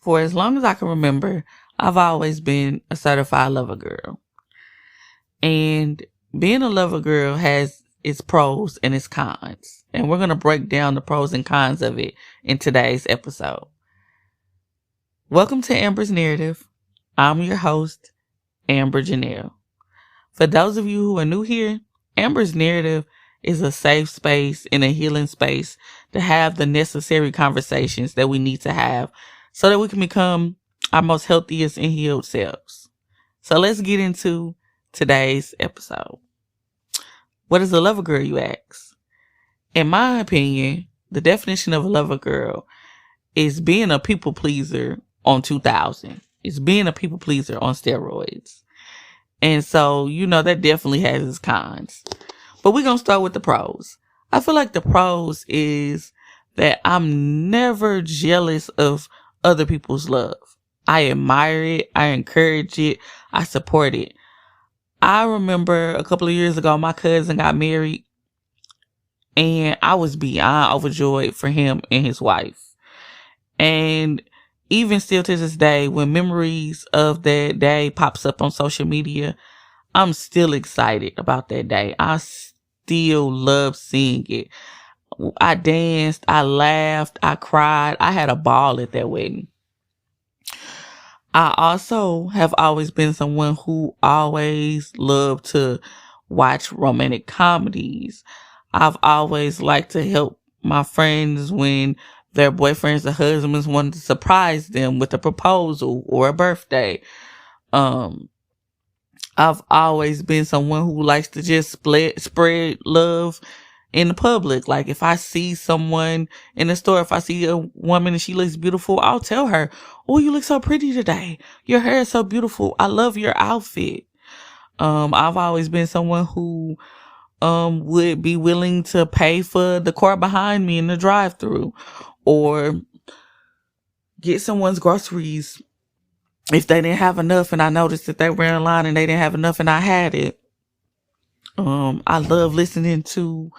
For as long as I can remember, I've always been a certified lover girl. And being a lover girl has its pros and its cons. And we're going to break down the pros and cons of it in today's episode. Welcome to Amber's Narrative. I'm your host, Amber Janelle. For those of you who are new here, Amber's Narrative is a safe space and a healing space to have the necessary conversations that we need to have so that we can become our most healthiest and healed selves. So let's get into today's episode. What is a lover girl, you ask? In my opinion, the definition of a lover girl is being a people pleaser on 2000. It's being a people pleaser on steroids. And so, that definitely has its cons. But we're going to start with the pros. I feel like the pros is that I'm never jealous of other people's love. I admire it. I encourage it. I support it. I remember a couple of years ago, my cousin got married and I was beyond overjoyed for him and his wife. And even still to this day, when memories of that day pops up on social media, I'm still excited about that day. I still love seeing it. I danced, I laughed, I cried. I had a ball at that wedding. I also have always been someone who always loved to watch romantic comedies. I've always liked to help my friends when their boyfriends or husbands wanted to surprise them with a proposal or a birthday. I've always been someone who likes to just spread love in the public. Like if I see someone in the store, if I see a woman and she looks beautiful, I'll tell her, "Oh, you look so pretty today. Your hair is so beautiful. I love your outfit." I've always been someone who would be willing to pay for the car behind me in the drive-thru, or get someone's groceries if they didn't have enough and I noticed that they were in line and they didn't have enough and I had it. I love listening to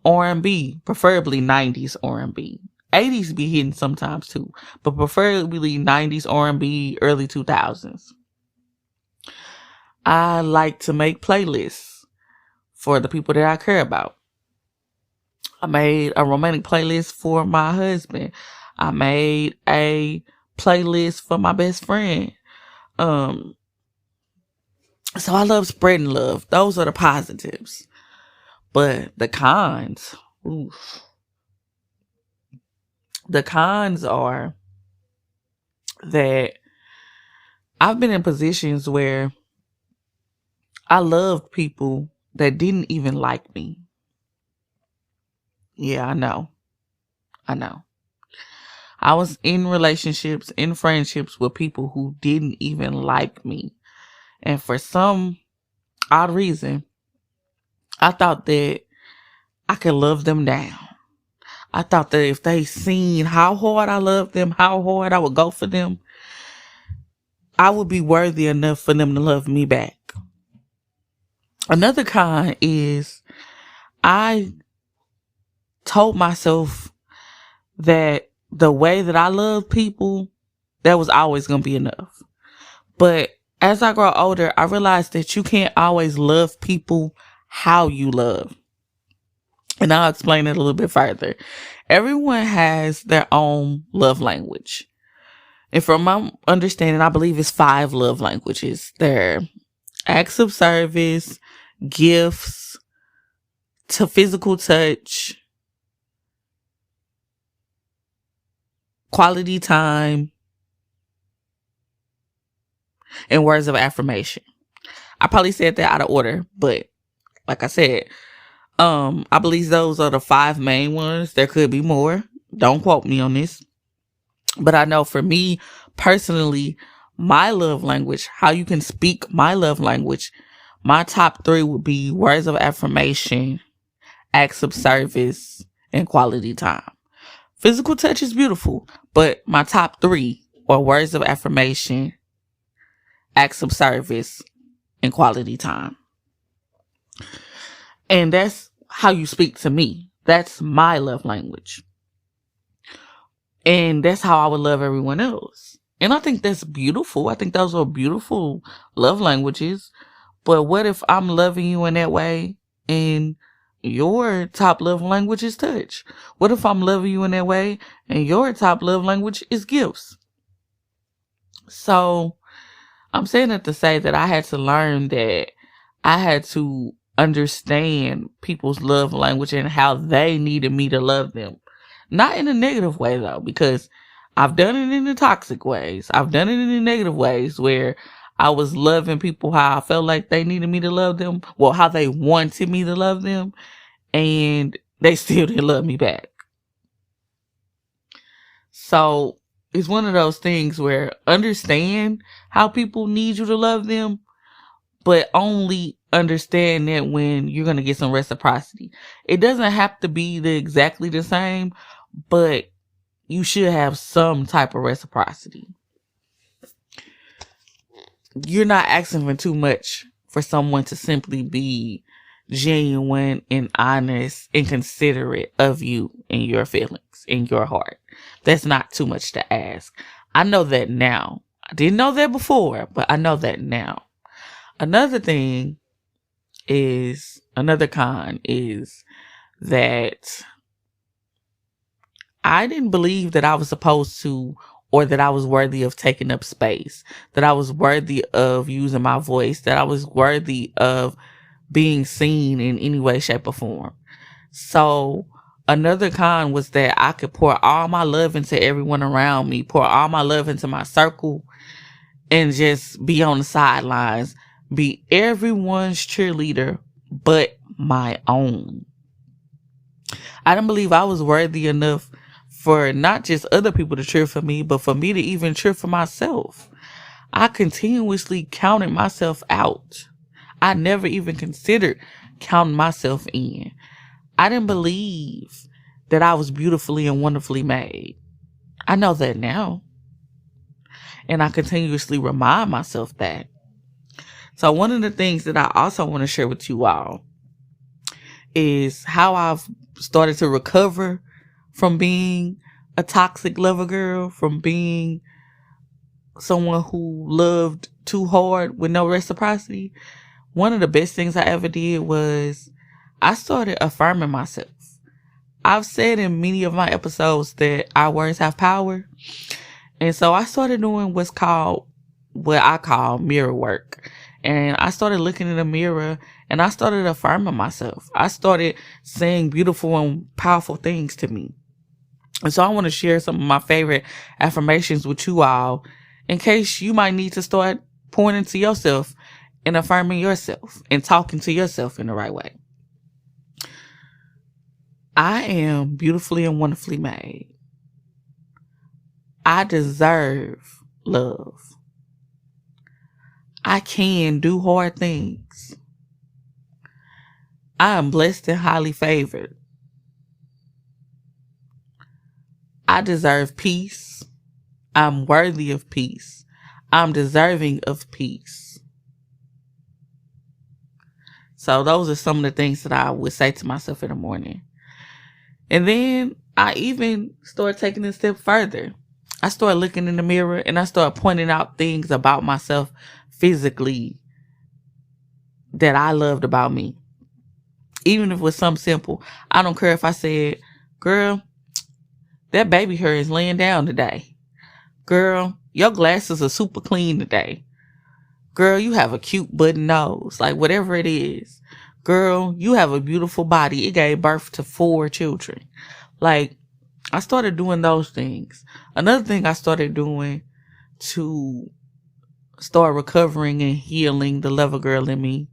R&B, preferably 90s R&B. 80s be hitting sometimes too, but preferably 90s R&B, early 2000s. I like to make playlists for the people that I care about. I made a romantic playlist for my husband. I made a playlist for my best friend. So I love spreading love. Those are the positives. But the cons, the cons are that I've been in positions where I loved people that didn't even like me. Yeah, I know. I was in relationships, in friendships with people who didn't even like me. And for some odd reason, I thought that I could love them down. I thought that if they seen how hard I loved them, how hard I would go for them, I would be worthy enough for them to love me back. Another con is I told myself that the way that I love people, that was always going to be enough. But as I grow older, I realized that you can't always love people how you love. And I'll explain it a little bit further. Everyone has their own love language. And from my understanding, I believe it's 5 love languages. They're acts of service, gifts, to physical touch, quality time, and words of affirmation. I probably said that out of order, but like I said, I believe those are the 5 main ones. There could be more. Don't quote me on this. But I know for me personally, my love language, how you can speak my love language, my top 3 would be words of affirmation, acts of service, and quality time. Physical touch is beautiful, but my top 3 are words of affirmation, acts of service, and quality time. And that's how you speak to me. That's my love language. And that's how I would love everyone else. And I think that's beautiful. I think those are beautiful love languages. But what if I'm loving you in that way and your top love language is touch? What if I'm loving you in that way and your top love language is gifts? So I'm saying it to say that I had to learn that I had to understand people's love language and how they needed me to love them. Not in a negative way though, because I've done it in the toxic ways. I've done it in the negative ways where I was loving people how I felt like they needed me to love them. Well, how they wanted me to love them. And they still didn't love me back. So it's one of those things where understand how people need you to love them, but only understand that when you're going to get some reciprocity. It doesn't have to be exactly the same, but you should have some type of reciprocity. You're not asking for too much for someone to simply be genuine and honest and considerate of you and your feelings in your heart. That's not too much to ask. I know that now. I didn't know that before, but I know that now. Another con is that I didn't believe that I was supposed to, or that I was worthy of taking up space, that I was worthy of using my voice, that I was worthy of being seen in any way, shape, or form. So another con was that I could pour all my love into everyone around me, pour all my love into my circle, and just be on the sidelines, be everyone's cheerleader but my own. I didn't believe I was worthy enough for not just other people to cheer for me, but for me to even cheer for myself. I continuously counted myself out. I never even considered counting myself in. I didn't believe that I was beautifully and wonderfully made. I know that now. And I continuously remind myself that. So one of the things that I also want to share with you all is how I've started to recover from being a toxic lover girl, from being someone who loved too hard with no reciprocity. One of the best things I ever did was I started affirming myself. I've said in many of my episodes that our words have power. And so I started doing what I call mirror work. And I started looking in the mirror and I started affirming myself. I started saying beautiful and powerful things to me. And so I want to share some of my favorite affirmations with you all in case you might need to start pointing to yourself and affirming yourself and talking to yourself in the right way. I am beautifully and wonderfully made. I deserve love. I can do hard things. I am blessed and highly favored. I deserve peace. I'm worthy of peace. I'm deserving of peace. So those are some of the things that I would say to myself in the morning. And then I even started taking it a step further. I started looking in the mirror and I started pointing out things about myself physically that I loved about me. Even if it was something simple. I don't care if I said, girl, that baby hair is laying down today. Girl, your glasses are super clean today. Girl, you have a cute button nose. Like whatever it is. Girl, you have a beautiful body. It gave birth to 4 children. Like, I started doing those things. Another thing I started doing to start recovering and healing the lover girl in me.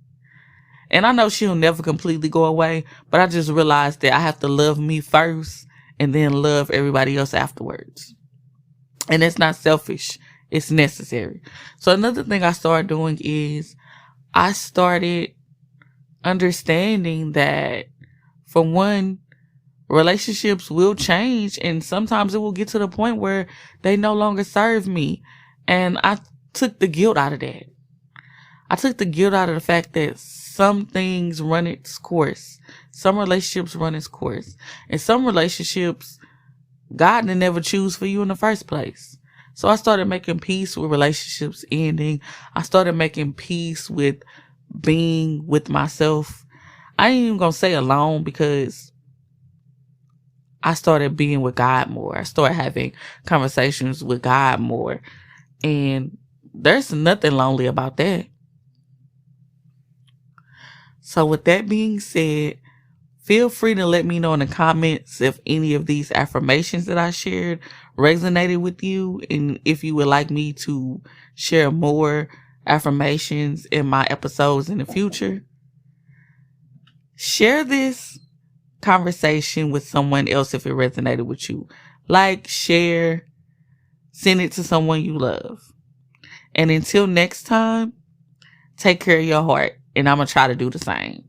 And I know she'll never completely go away, but I just realized that I have to love me first and then love everybody else afterwards. And it's not selfish. It's necessary. So another thing I started doing is I started understanding that, for one, relationships will change and sometimes it will get to the point where they no longer serve me. And I took the guilt out of that. I took the guilt out of the fact that some things run its course. Some relationships run its course. And some relationships God didn't ever choose for you in the first place. So I started making peace with relationships ending. I started making peace with being with myself. I ain't even gonna say alone, because I started being with God more. I started having conversations with God more. And there's nothing lonely about that. So with that being said, feel free to let me know in the comments if any of these affirmations that I shared resonated with you, and if you would like me to share more affirmations in my episodes in the future. Share this conversation with someone else if it resonated with you. Like, share, send it to someone you love. And until next time, take care of your heart, and I'm going to try to do the same.